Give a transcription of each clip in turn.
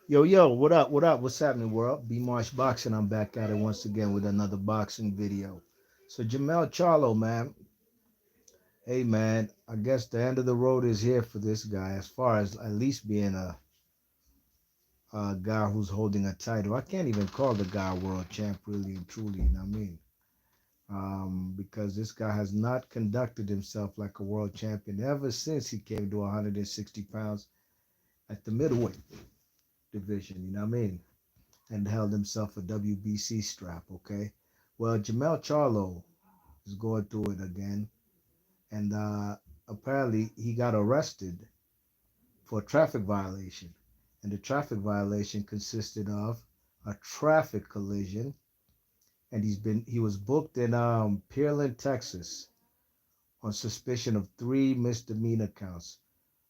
Yo, what up? What up? What's happening, world? B Marsh Boxing. I'm back at it once again with another boxing video. So, Jermall Charlo, man. Hey, man, I guess the end of the road is here for this guy as far as at least being a guy who's holding a title. I can't even call the guy world champ, really and truly, you know what I mean? Because this guy has not conducted himself like a world champion ever since he came to 160 pounds at the middleweight division, you know what I mean? And held himself a WBC strap, okay? Well, Jamel Charlo is going through it again, and apparently he got arrested for a traffic violation. And the traffic violation consisted of a traffic collision, and he was booked in Pearland, Texas, on suspicion of three misdemeanor counts.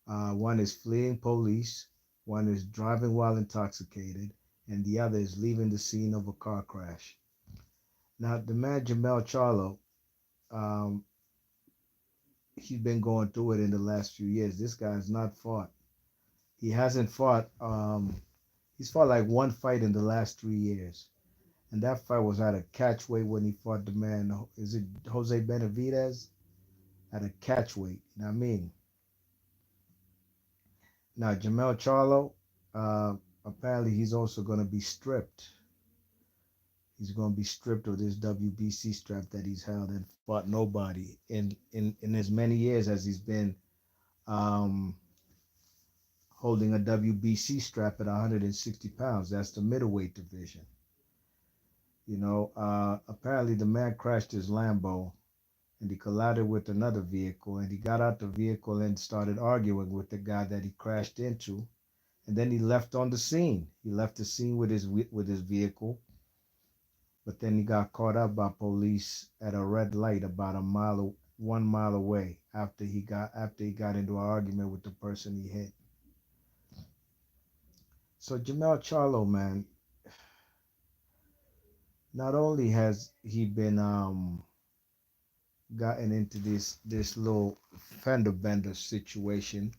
One is fleeing police, one is driving while intoxicated, and the other is leaving the scene of a car crash. Now, the man Jamel Charlo, um, he's been going through it in the last few years. This guy has not fought. He hasn't fought. He's fought like one fight in the last 3 years, and that fight was at a catchweight when he fought the man. Is it Jose Benavidez at a catchweight? You know what I mean? Now, Jamel Charlo, apparently he's also going to be stripped. He's going to be stripped of this WBC strap that he's held and fought nobody in as many years as he's been um, holding a WBC strap at 160 pounds. That's the middleweight division. Apparently the man crashed his Lambo and he collided with another vehicle and he got out the vehicle and started arguing with the guy that he crashed into. And then he left on the scene. He left the scene with his vehicle, but then he got caught up by police at a red light about 1 mile away after he got into an argument with the person he hit. So Jamel Charlo, man, not only has he been gotten into this little fender bender situation,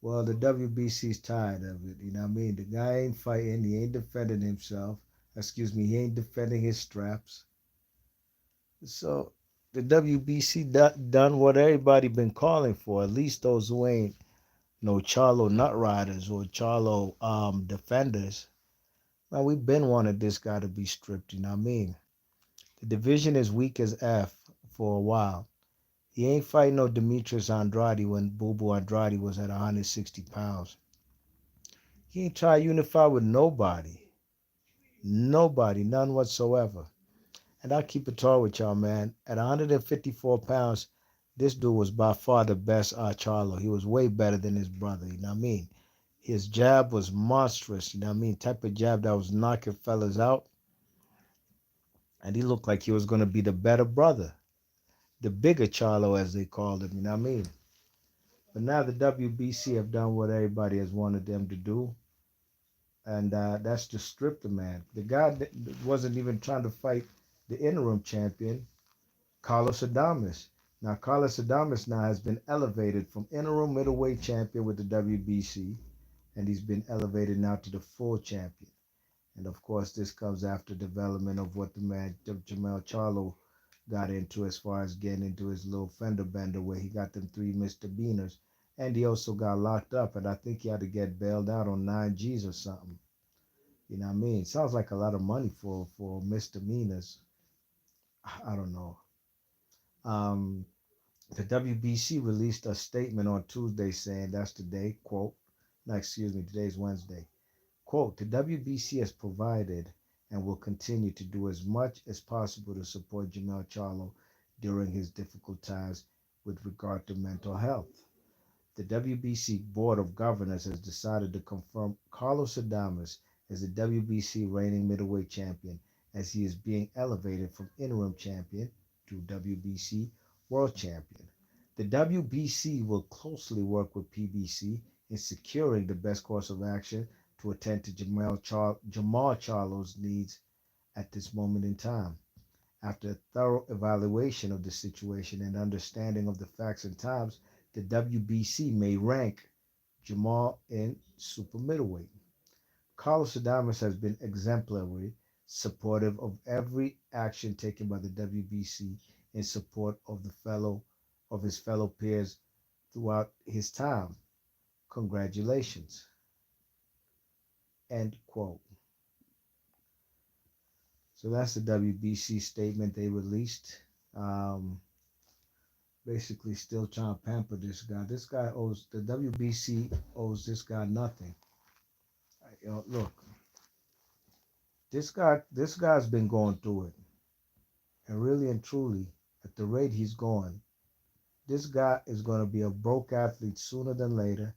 well, the WBC's tired of it. You know what I mean? The guy ain't fighting. He ain't defending himself. Excuse me. He ain't defending his straps. So the WBC done what everybody been calling for. At least those who ain't no Charlo nut riders or Charlo defenders. Man, we've been wanted this guy to be stripped. You know what I mean? The division is weak as F for a while. He ain't fighting no Demetrius Andrade when Boo Boo Andrade was at 160 pounds. He ain't trying to unify with nobody. Nobody, none whatsoever. And I'll keep it tall with y'all, man. At 154 pounds, this dude was by far the best Charlo. He was way better than his brother, you know what I mean? His jab was monstrous, you know what I mean? Type of jab that was knocking fellas out. And he looked like he was going to be the better brother. The bigger Charlo, as they called him, you know what I mean? But now the WBC have done what everybody has wanted them to do, and that's to strip the man. The guy that wasn't even trying to fight the interim champion, Carlos Adames. Now, Carlos Adames now has been elevated from interim middleweight champion with the WBC, and he's been elevated now to the full champion. And of course, this comes after development of what the man Jamel Charlo got into as far as getting into his little fender bender where he got them three misdemeanors. And he also got locked up, and I think he had to get bailed out on 9 G's or something. You know what I mean? Sounds like a lot of money for misdemeanors. I don't know. Um, the WBC released a statement on Tuesday saying that's the day, quote, no, excuse me, today's Wednesday. Quote, the WBC has provided and will continue to do as much as possible to support Jamel Charlo during his difficult times with regard to mental health. The WBC Board of Governors has decided to confirm Carlos Adames as the WBC reigning middleweight champion as he is being elevated from interim champion to WBC world champion. The WBC will closely work with PBC in securing the best course of action to attend to Jamal Charlo's needs at this moment in time. After a thorough evaluation of the situation and understanding of the facts and times, the WBC may rank Jermall in super middleweight. Carlos Adames has been exemplary, supportive of every action taken by the WBC in support of his fellow peers throughout his time. Congratulations. End quote. So that's the WBC statement they released. Um, Basically, still trying to pamper this guy. This guy owes the WBC owes this guy nothing. Look, this guy's been going through it, and really and truly, at the rate he's going, this guy is going to be a broke athlete sooner than later,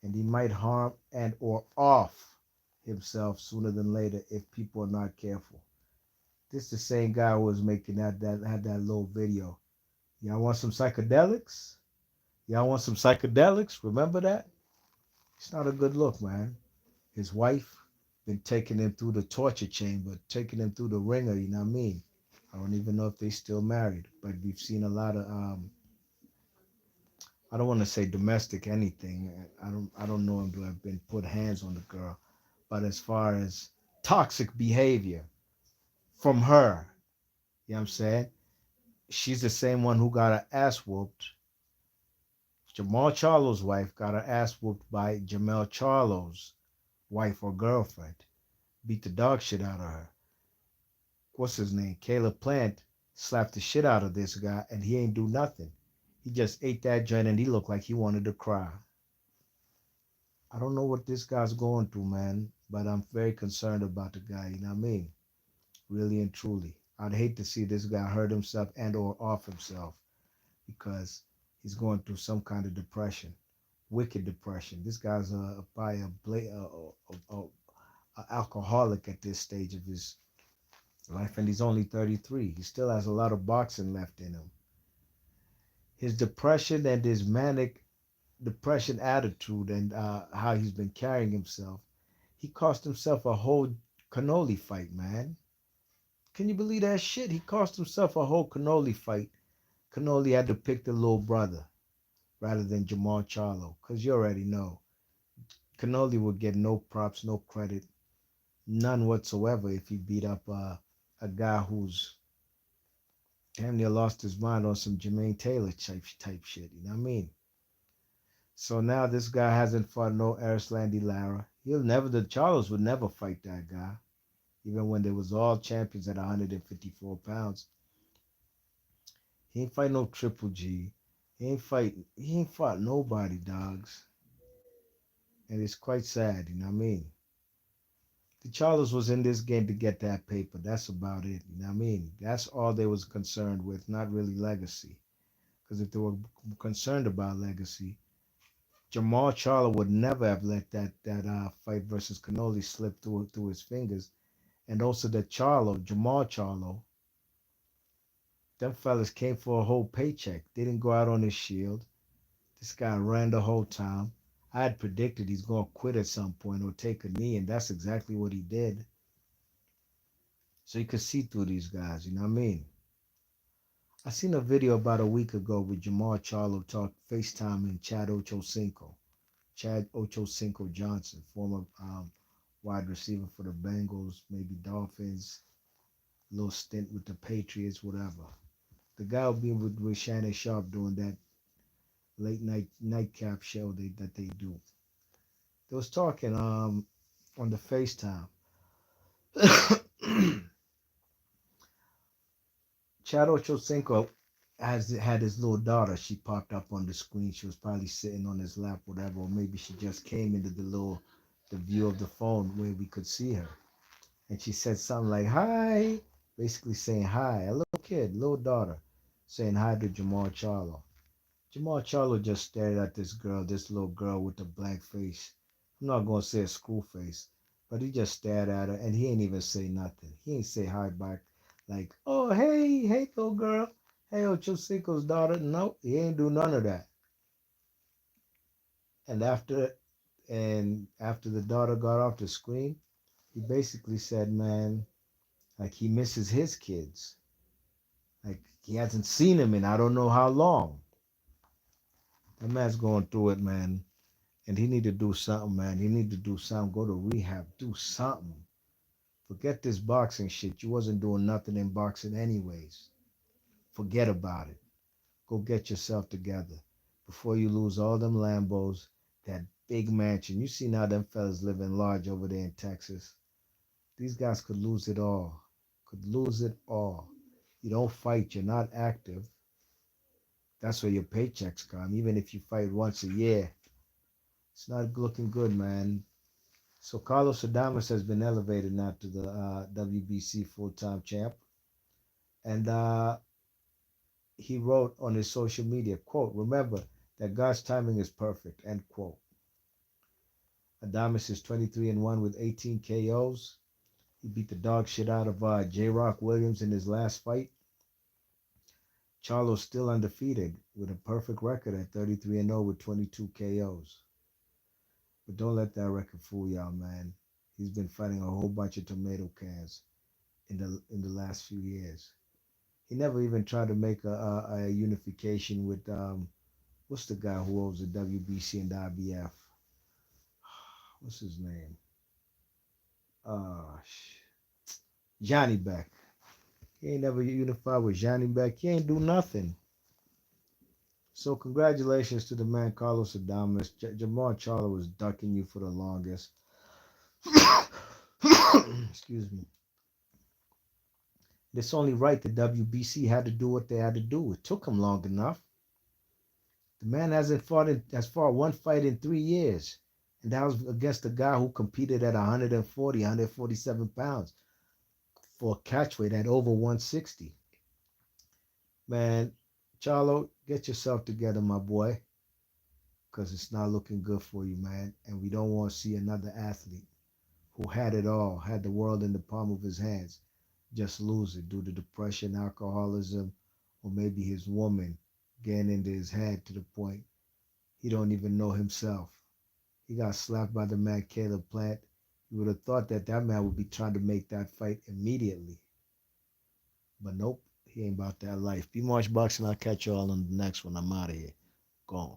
and he might harm and or off himself sooner than later if people are not careful. This is the same guy who was making that had that little video. Y'all want some psychedelics? Y'all want some psychedelics? Remember that? It's not a good look, man. His wife been taking him through the torture chamber, taking him through the ringer, you know what I mean? I don't even know if they still married, but we've seen a lot of I don't want to say domestic anything. I don't know him to have been put hands on the girl. But as far as toxic behavior from her, you know what I'm saying? She's the same one who got her ass whooped. Jamal Charlo's wife got her ass whooped by Jamel Charlo's wife or girlfriend. Beat the dog shit out of her. What's his name? Caleb Plant slapped the shit out of this guy and he ain't do nothing. He just ate that joint and he looked like he wanted to cry. I don't know what this guy's going through, man, but I'm very concerned about the guy, you know what I mean? Really and truly. I'd hate to see this guy hurt himself and or off himself because he's going through some kind of depression, wicked depression. This guy's probably a alcoholic at this stage of his life, and he's only 33. He still has a lot of boxing left in him. His depression and his manic depression attitude and how he's been carrying himself, he cost himself a whole cannoli fight, man. Can you believe that shit? He cost himself a whole cannoli fight. Cannoli had to pick the little brother rather than Jamal Charlo, because you already know. Cannoli would get no props, no credit, none whatsoever if he beat up a guy who's damn near lost his mind on some Jermaine Taylor type shit. You know what I mean? So now this guy hasn't fought no Erislandy Lara. The Charlos would never fight that guy, even when they was all champions at 154 pounds. He ain't fight no Triple G. He ain't fought nobody, dogs. And it's quite sad, you know what I mean? The Charlos was in this game to get that paper. That's about it. You know what I mean? That's all they was concerned with, not really legacy. Because if they were concerned about legacy, Jamal Charlo would never have let that fight versus Cannoli slip through his fingers. And also that Jamal Charlo, them fellas came for a whole paycheck. They didn't go out on his shield. This guy ran the whole time. I had predicted he's going to quit at some point or take a knee, and that's exactly what he did. So you could see through these guys, you know what I mean? I seen a video about a week ago with Jamal Charlo talk FaceTiming Chad Ochocinco Johnson, former wide receiver for the Bengals, maybe Dolphins, little stint with the Patriots, whatever. The guy will be with Shannon Sharp doing that late night nightcap show that they do. They was talking on the FaceTime. Chad Ochocinco had his little daughter. She popped up on the screen. She was probably sitting on his lap, whatever, or maybe she just came into the view of the phone where we could see her. And she said something like, "Hi," basically saying hi. A little kid, little daughter, saying hi to Jamal Charlo. Jamal Charlo just stared at this little girl with a blank face. I'm not gonna say a school face, but he just stared at her and he ain't even say nothing. He ain't say hi back like, "Oh, hey, little girl. Hey, Ocho Cinco's daughter." No, he ain't do none of that. And after the daughter got off the screen, he basically said, man, like he misses his kids. Like he hasn't seen them in I don't know how long. That man's going through it, man. And he need to do something, man. He need to do something. Go to rehab. Do something. Forget this boxing shit. You wasn't doing nothing in boxing anyways. Forget about it. Go get yourself together before you lose all them Lambos, that big mansion. You see now them fellas living large over there in Texas. These guys could lose it all. Could lose it all. You don't fight. You're not active. That's where your paychecks come. Even if you fight once a year, it's not looking good, man. So Carlos Adames has been elevated now to the WBC full-time champ. And he wrote on his social media, quote, remember that God's timing is perfect, end quote. Adames is 23-1 with 18 KOs. He beat the dog shit out of J. Rock Williams in his last fight. Charlo's still undefeated with a perfect record at 33-0 with 22 KOs. But don't let that record fool y'all, man. He's been fighting a whole bunch of tomato cans in the last few years. He never even tried to make a unification with what's the guy who owns the WBC and the IBF? What's his name? Uh, Johnny Beck. He ain't never unified with Johnny Beck. He ain't do nothing. So congratulations to the man Carlos Adames. Jermall Charlo was ducking you for the longest. Excuse me. It's only right the WBC had to do what they had to do. It took him long enough. The man has fought one fight in 3 years. And that was against a guy who competed at 140, 147 pounds for a catch weight at over 160. Man, Charlo, get yourself together, my boy, because it's not looking good for you, man. And we don't want to see another athlete who had it all, had the world in the palm of his hands, just lose it due to depression, alcoholism, or maybe his woman getting into his head to the point he don't even know himself. He got slapped by the man Caleb Plant. You would have thought that man would be trying to make that fight immediately. But nope, he ain't about that life. Be Marsh Boxing. I'll catch you all on the next one. I'm out of here. Gone.